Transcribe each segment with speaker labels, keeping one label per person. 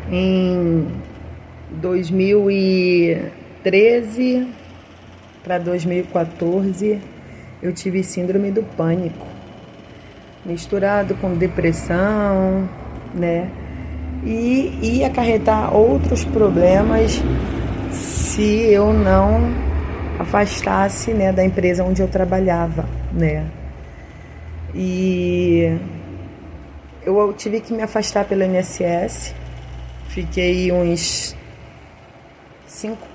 Speaker 1: Em 2013 para 2014, eu tive síndrome do pânico, misturado com depressão, né? E ia acarretar outros problemas se eu não afastasse, né, da empresa onde eu trabalhava, né? E eu tive que me afastar pelo INSS. Fiquei uns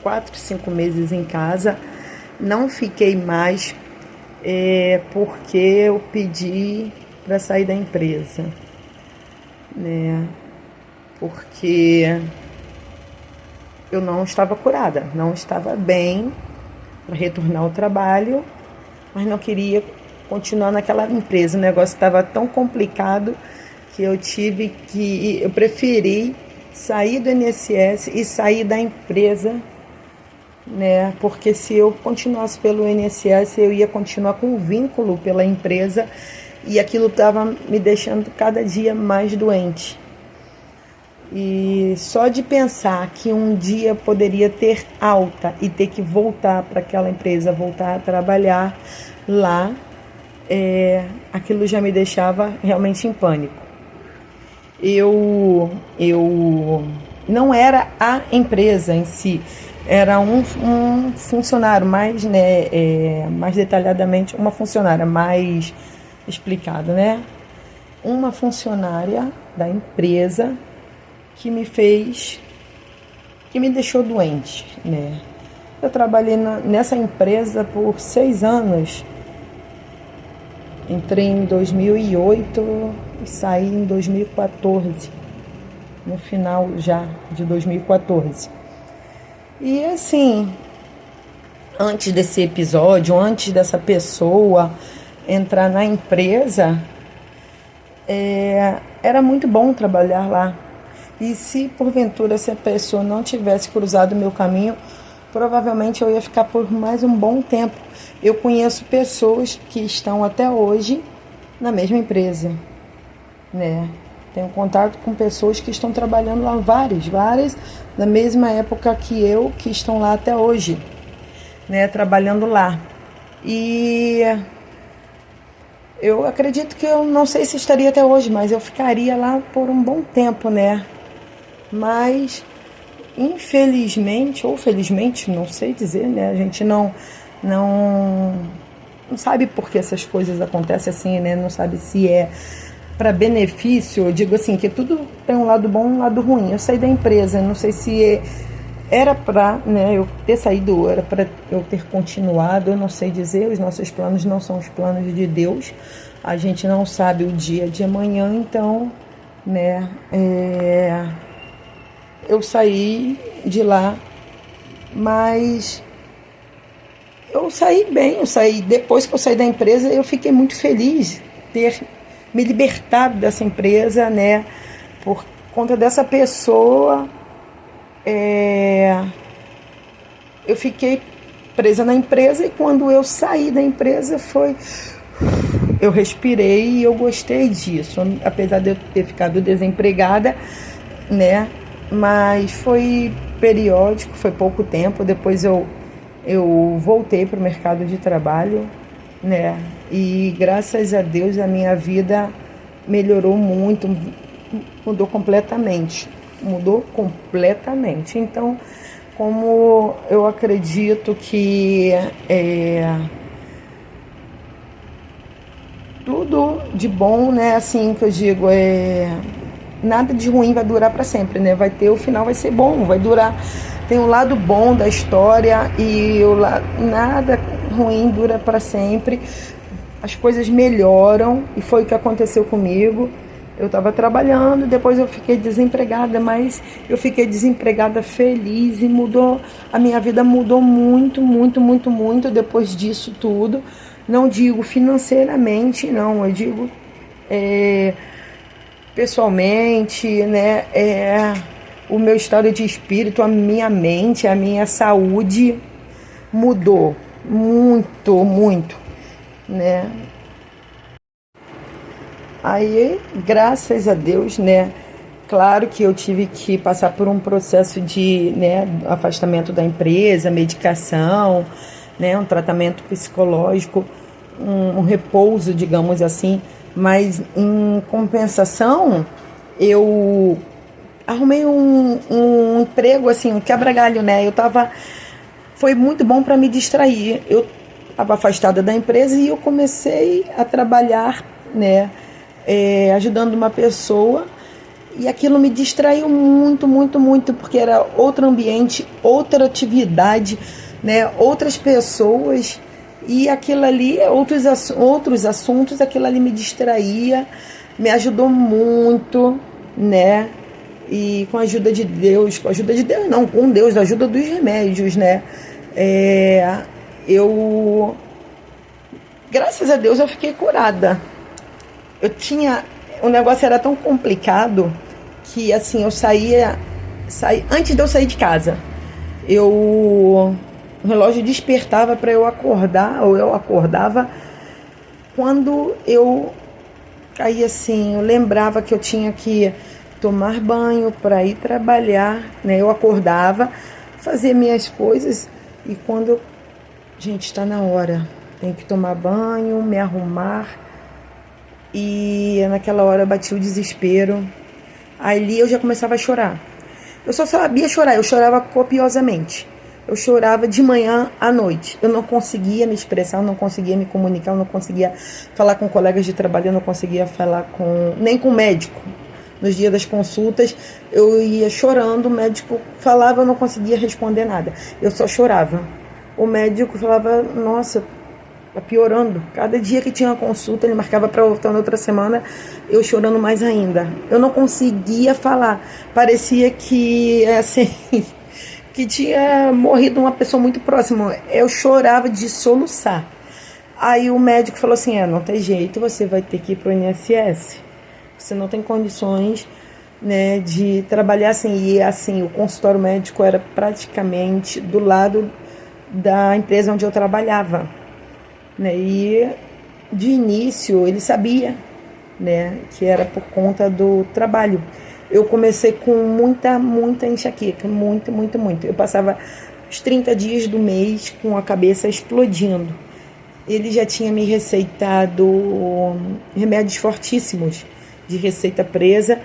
Speaker 1: 4, 5 meses em casa. Não fiquei mais porque eu pedi para sair da empresa, né? Porque eu não estava curada, não estava bem para retornar ao trabalho, mas não queria continuar naquela empresa. O negócio estava tão complicado que eu preferi sair do INSS e sair da empresa, né? Porque se eu continuasse pelo INSS, eu ia continuar com um vínculo pela empresa e aquilo estava me deixando cada dia mais doente. E só de pensar que um dia poderia ter alta e ter que voltar para aquela empresa, voltar a trabalhar lá, aquilo já me deixava realmente em pânico. Eu não era a empresa em si, era um funcionário, mais, né, mais detalhadamente, uma funcionária mais explicado, né? Uma funcionária da empresa que me deixou doente, né? Eu trabalhei nessa empresa por 6 anos. Entrei em 2008 e saí em 2014, no final já de 2014. E assim, antes desse episódio, antes dessa pessoa entrar na empresa, era muito bom trabalhar lá. E se porventura essa pessoa não tivesse cruzado o meu caminho, provavelmente eu ia ficar por mais um bom tempo. Eu conheço pessoas que estão até hoje na mesma empresa, né? Tenho contato com pessoas que estão trabalhando lá, várias da mesma época que eu, que estão lá até hoje, né? Trabalhando lá. E eu acredito que eu não sei se estaria até hoje, mas eu ficaria lá por um bom tempo, né? Mas, infelizmente, ou felizmente, não sei dizer, né? A gente não sabe por que essas coisas acontecem assim, né? Não sabe se é para benefício. Eu digo assim, que tudo tem um lado bom e um lado ruim. Eu saí da empresa, não sei se era para, né, eu ter saído, era para eu ter continuado, eu não sei dizer. Os nossos planos não são os planos de Deus. A gente não sabe o dia de amanhã, então, né? Eu saí de lá, mas eu saí bem. Depois que eu saí da empresa, eu fiquei muito feliz ter me libertado dessa empresa, né? Por conta dessa pessoa, eu fiquei presa na empresa, e quando eu saí da empresa eu respirei e eu gostei disso, apesar de eu ter ficado desempregada, né? Mas foi periódico, foi pouco tempo. Depois eu voltei para o mercado de trabalho, né? E graças a Deus a minha vida melhorou muito, mudou completamente. Então, como eu acredito que tudo de bom, né? Assim que eu digo, nada de ruim vai durar para sempre, né? O final vai ser bom, vai durar. Tem um lado bom da história e nada ruim dura para sempre. As coisas melhoram, e foi o que aconteceu comigo. Eu estava trabalhando, depois eu fiquei desempregada, mas eu fiquei desempregada feliz, e a minha vida mudou muito, muito, muito, muito depois disso tudo. Não digo financeiramente, não, eu digo pessoalmente, né? O meu estado de espírito, a minha mente, a minha saúde mudou muito, muito, né? Aí, graças a Deus, né? Claro que eu tive que passar por um processo de, né, afastamento da empresa, medicação, né, um tratamento psicológico, um repouso, digamos assim, mas em compensação eu arrumei um emprego, assim, um quebra-galho, né? Foi muito bom para me distrair. Eu estava afastada da empresa e eu comecei a trabalhar, né, ajudando uma pessoa, e aquilo me distraiu muito, muito, muito, porque era outro ambiente, outra atividade, né, outras pessoas, e aquilo ali, outros assuntos, aquilo ali me distraía, me ajudou muito, né? E com a ajuda de Deus, não, com Deus, a ajuda dos remédios, né? Graças a Deus eu fiquei curada. O negócio era tão complicado que, assim, antes de eu sair de casa, o relógio despertava para eu acordar, ou eu acordava quando eu caía, assim, eu lembrava que eu tinha que tomar banho para ir trabalhar, né? Eu acordava, fazia minhas coisas, e quando gente, está na hora, tenho que tomar banho, me arrumar, e naquela hora batia o desespero. Ali eu já começava a chorar. Eu só sabia chorar, eu chorava copiosamente. Eu chorava de manhã à noite. Eu não conseguia me expressar, eu não conseguia me comunicar, eu não conseguia falar com colegas de trabalho, eu não conseguia falar nem com o médico. Nos dias das consultas, eu ia chorando, o médico falava, eu não conseguia responder nada. Eu só chorava. O médico falava, nossa, tá piorando. Cada dia que tinha uma consulta, ele marcava para voltar na outra semana, eu chorando mais ainda. Eu não conseguia falar. Parecia que, assim, que tinha morrido uma pessoa muito próxima. Eu chorava de soluçar. Aí o médico falou assim, não tem jeito, você vai ter que ir para o INSS. Você não tem condições, né, de trabalhar assim. E assim, o consultório médico era praticamente do lado da empresa onde eu trabalhava, né? E de início ele sabia, né, que era por conta do trabalho. Eu comecei com muita enxaqueca, muito. Eu passava os 30 dias do mês com a cabeça explodindo. Ele já tinha me receitado remédios fortíssimos, de receita presa,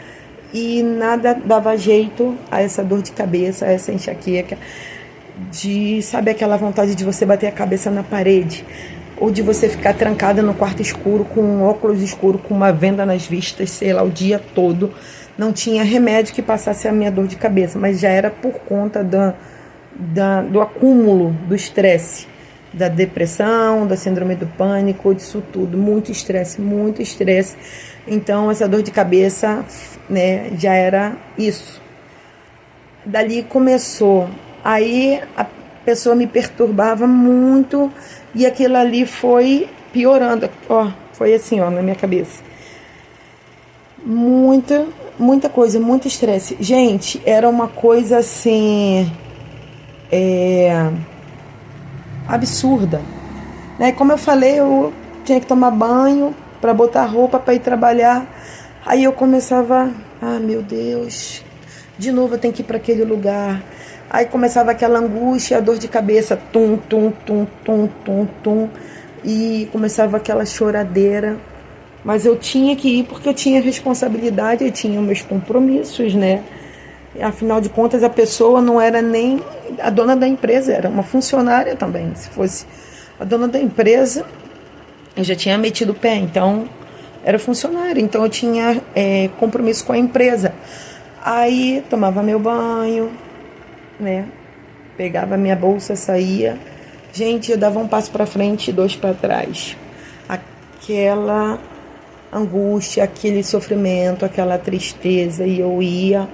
Speaker 1: e nada dava jeito a essa dor de cabeça, a essa enxaqueca, sabe aquela vontade de você bater a cabeça na parede, ou de você ficar trancada no quarto escuro, com um óculos escuro, com uma venda nas vistas, sei lá, o dia todo. Não tinha remédio que passasse a minha dor de cabeça, mas já era por conta do acúmulo do estresse, da depressão, da síndrome do pânico, disso tudo, muito estresse. Então essa dor de cabeça, né, já era isso. Dali começou. Aí a pessoa me perturbava muito e aquilo ali foi piorando. Foi assim, na minha cabeça. Muita coisa, muito estresse. Gente, era uma coisa assim, absurda, né? Como eu falei, eu tinha que tomar banho para botar roupa para ir trabalhar. Aí eu começava, meu Deus, de novo eu tenho que ir para aquele lugar. Aí começava aquela angústia, a dor de cabeça, tum, e começava aquela choradeira. Mas eu tinha que ir porque eu tinha responsabilidade, eu tinha meus compromissos, né? E, afinal de contas, a pessoa não era nem a dona da empresa, era uma funcionária também. Se fosse a dona da empresa, eu já tinha metido o pé, então era funcionária, então eu tinha compromisso com a empresa. Aí tomava meu banho, né? Pegava minha bolsa, saía. Gente, eu dava um passo para frente e 2 para trás. Aquela angústia, aquele sofrimento, aquela tristeza, e eu ia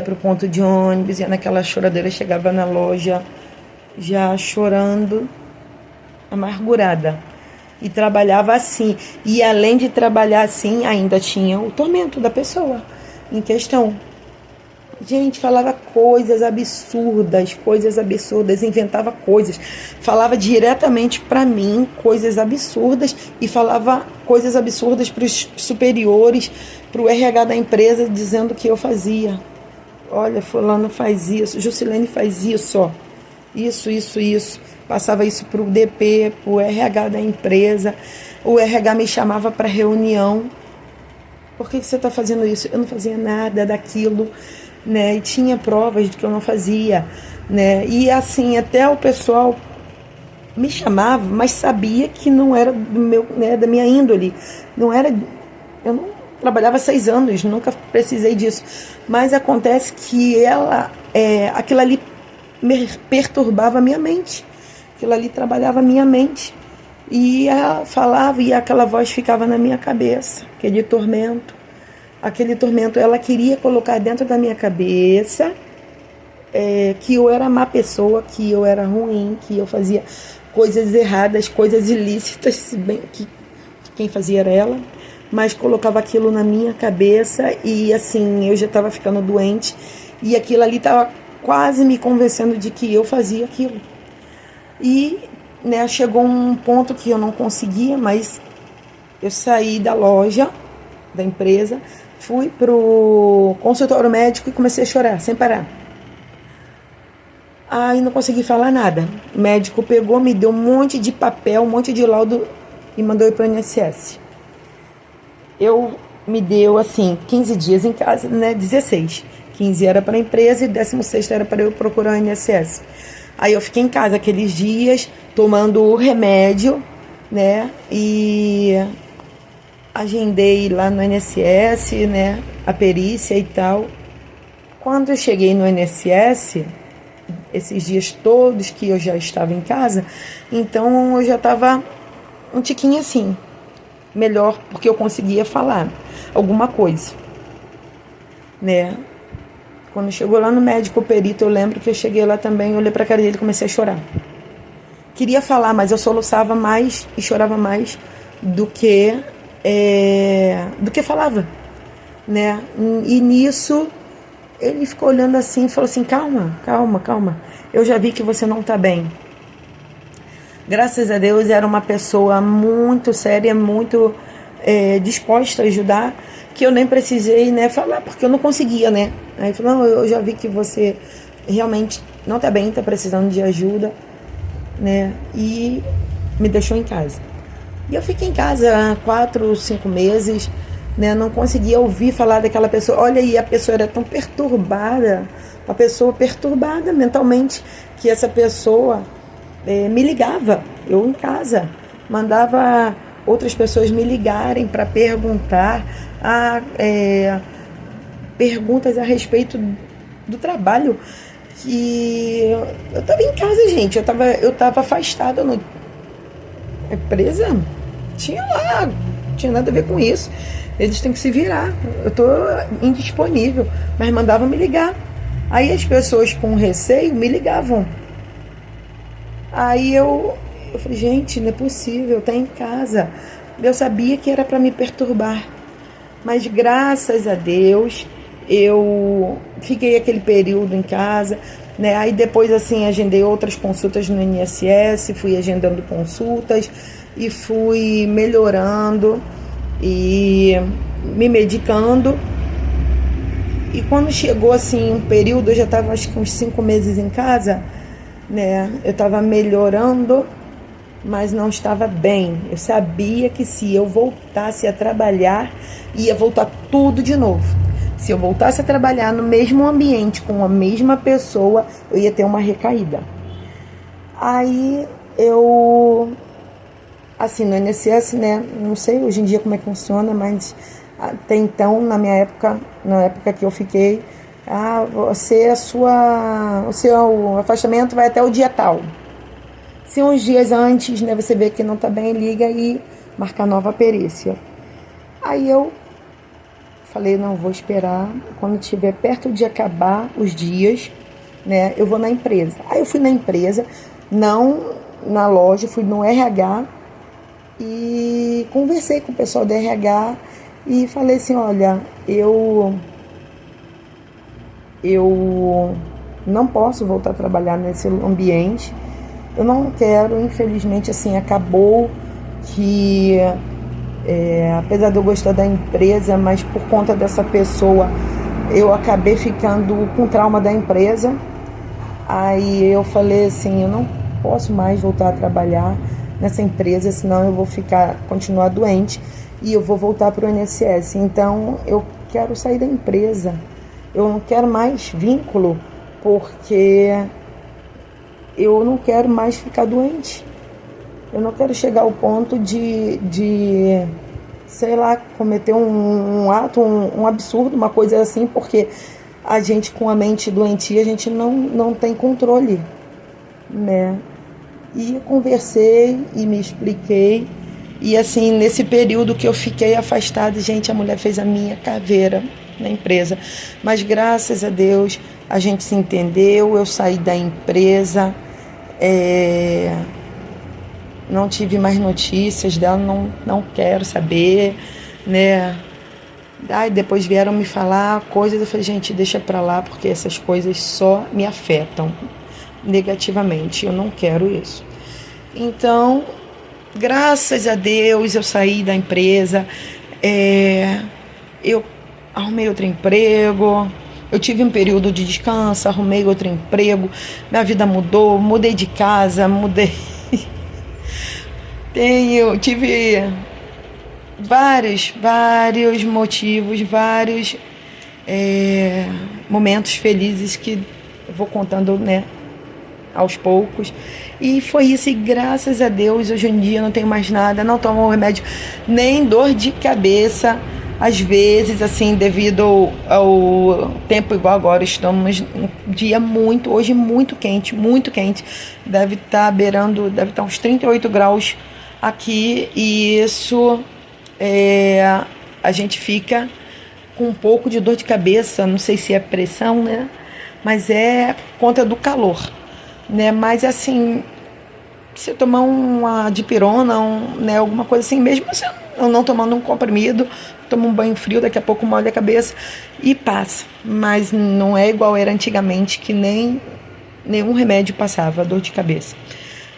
Speaker 1: para o ponto de ônibus, ia naquela choradeira, chegava na loja já chorando, amargurada, e trabalhava assim. E além de trabalhar assim, ainda tinha o tormento da pessoa em questão, Gente, falava coisas absurdas, inventava coisas, falava diretamente para mim coisas absurdas e falava coisas absurdas para os superiores, para o RH da empresa, dizendo que eu fazia. Olha, fulano faz isso, Juscelene faz isso, ó. Isso. Passava isso para o DP, para o RH da empresa. O RH me chamava para reunião. Por que você está fazendo isso? Eu não fazia nada daquilo, né? E tinha provas de que eu não fazia, né? E assim, até o pessoal me chamava, mas sabia que não era do meu, né, da minha índole. Não era, eu não trabalhava 6 anos, nunca precisei disso. Mas acontece que aquilo ali me perturbava a minha mente. Aquilo ali trabalhava a minha mente. E ela falava e aquela voz ficava na minha cabeça, aquele tormento, ela queria colocar dentro da minha cabeça que eu era má pessoa, que eu era ruim, que eu fazia coisas erradas, coisas ilícitas, se bem que quem fazia era ela, mas colocava aquilo na minha cabeça e assim, eu já estava ficando doente e aquilo ali estava quase me convencendo de que eu fazia aquilo. E né, chegou um ponto que eu não conseguia, mas eu saí da loja, da empresa, fui pro consultório médico e comecei a chorar, sem parar. Aí não consegui falar nada. O médico pegou, me deu um monte de papel, um monte de laudo e mandou ir pro INSS. Me deu, assim, 15 dias em casa, né, 16. 15 era para a empresa e 16º era para eu procurar o INSS. Aí eu fiquei em casa aqueles dias, tomando o remédio, né? E agendei lá no INSS, né? A perícia e tal. Quando eu cheguei no INSS, esses dias todos que eu já estava em casa, então eu já estava um tiquinho assim, melhor, porque eu conseguia falar alguma coisa, né? Quando chegou lá no médico, o perito, eu lembro que eu cheguei lá também, eu olhei pra cara dele e comecei a chorar. Queria falar, mas eu soluçava mais e chorava mais do que falava, né? E nisso, ele ficou olhando assim e falou assim, calma, eu já vi que você não tá bem. Graças a Deus, era uma pessoa muito séria, muito disposta a ajudar, que eu nem precisei, né, falar, porque eu não conseguia, né? Aí ele falou, não, eu já vi que você realmente não tá bem, tá precisando de ajuda, né? E me deixou em casa. E eu fiquei em casa 4, 5 meses, né? Não conseguia ouvir falar daquela pessoa. Olha, e a pessoa era tão perturbada, uma pessoa perturbada mentalmente, que essa pessoa me ligava, eu em casa, mandava outras pessoas me ligarem para perguntar perguntas a respeito do trabalho, que eu estava em casa, gente, eu tava afastada no empresa, tinha nada a ver com isso, eles têm que se virar, eu tô indisponível, mas mandavam me ligar. Aí as pessoas com receio me ligavam. Aí eu falei, gente, não é possível, tá em casa. Eu sabia que era para me perturbar, mas graças a Deus eu fiquei aquele período em casa, né? Aí depois, assim, agendei outras consultas no INSS, fui agendando consultas e fui melhorando e me medicando. E quando chegou, assim, um período, eu já estava acho que uns 5 meses em casa, né? Eu estava melhorando, mas não estava bem. Eu sabia que se eu voltasse a trabalhar, ia voltar tudo de novo. Se eu voltasse a trabalhar no mesmo ambiente, com a mesma pessoa, eu ia ter uma recaída. Aí eu, assim, no INSS, né, não sei hoje em dia como é que funciona, mas até então, na época que eu fiquei, o seu afastamento vai até o dia tal. Se uns dias antes, né, você vê que não está bem, liga e marca nova perícia. Aí eu falei, não, vou esperar, quando estiver perto de acabar os dias, né, eu vou na empresa. Aí eu fui na empresa, não na loja, fui no RH e conversei com o pessoal do RH e falei assim, olha, eu eu não posso voltar a trabalhar nesse ambiente. Eu não quero, infelizmente, assim, acabou que, apesar de eu gostar da empresa, mas por conta dessa pessoa, eu acabei ficando com trauma da empresa. Aí eu falei assim, eu não posso mais voltar a trabalhar nessa empresa, senão eu vou continuar doente e eu vou voltar para o INSS. Então eu quero sair da empresa, eu não quero mais vínculo, porque eu não quero mais ficar doente. Eu não quero chegar ao ponto de sei lá, cometer um ato, um absurdo, uma coisa assim, porque a gente com a mente doentia, a gente não tem controle, né? E eu conversei e me expliquei. E assim, nesse período que eu fiquei afastada, gente, a mulher fez a minha caveira na empresa. Mas graças a Deus, a gente se entendeu, eu saí da empresa, não tive mais notícias dela, não quero saber, né? Aí depois vieram me falar coisas, eu falei, gente, deixa pra lá, porque essas coisas só me afetam negativamente, eu não quero isso. Então, graças a Deus, eu saí da empresa, eu arrumei outro emprego, eu tive um período de descanso, arrumei outro emprego, minha vida mudou, mudei de casa, tive vários motivos, vários momentos felizes que eu vou contando, né, aos poucos. E foi isso, e graças a Deus, hoje em dia eu não tenho mais nada, não tomo remédio, nem dor de cabeça. Às vezes, assim, devido ao tempo igual agora, estamos um dia hoje muito quente, deve estar uns 38 graus aqui, e isso a gente fica com um pouco de dor de cabeça, não sei se é pressão, né? Mas é por conta do calor, né? Mas assim, se eu tomar uma dipirona, né, alguma coisa assim, mesmo eu não tomando um comprimido, tomo um banho frio, daqui a pouco molho a cabeça e passa. Mas não é igual era antigamente, que nenhum remédio passava dor de cabeça,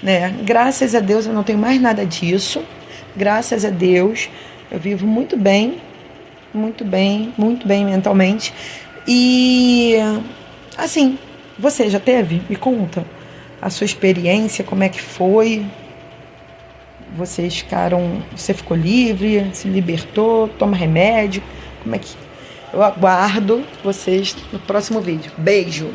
Speaker 1: né? Graças a Deus eu não tenho mais nada disso. Graças a Deus eu vivo muito bem mentalmente. E assim, você já teve? Me conta a sua experiência, como é que foi? Você ficou livre, se libertou, toma remédio? Como é que... Eu aguardo vocês no próximo vídeo. Beijo!